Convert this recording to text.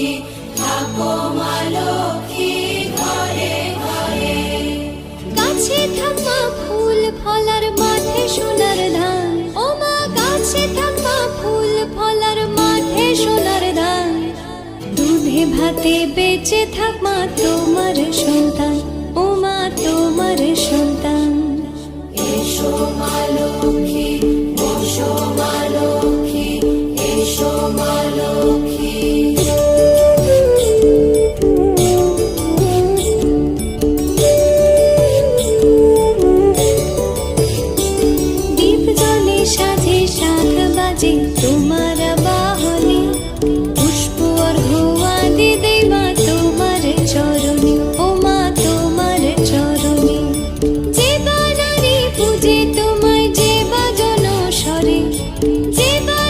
লক্ষ্মী থাকো মা লক্ষ্মী ঘরে ঘরে। গাছে থাকা ফুল ফলার মাঠে সোনার ধান, ও মা গাছে থাকা ফুল ফলার মাঠে সোনার ধান। দুধে ভাতে বেঁচে থাক মা তোমার সন্তান, ও মা তোমার সন্তান। এসো মা লক্ষ্মী এসো মা লক্ষ্মী এসো মা লক্ষ্মী। দীপ জ্বলে সাজে শাখ বাজে তোমার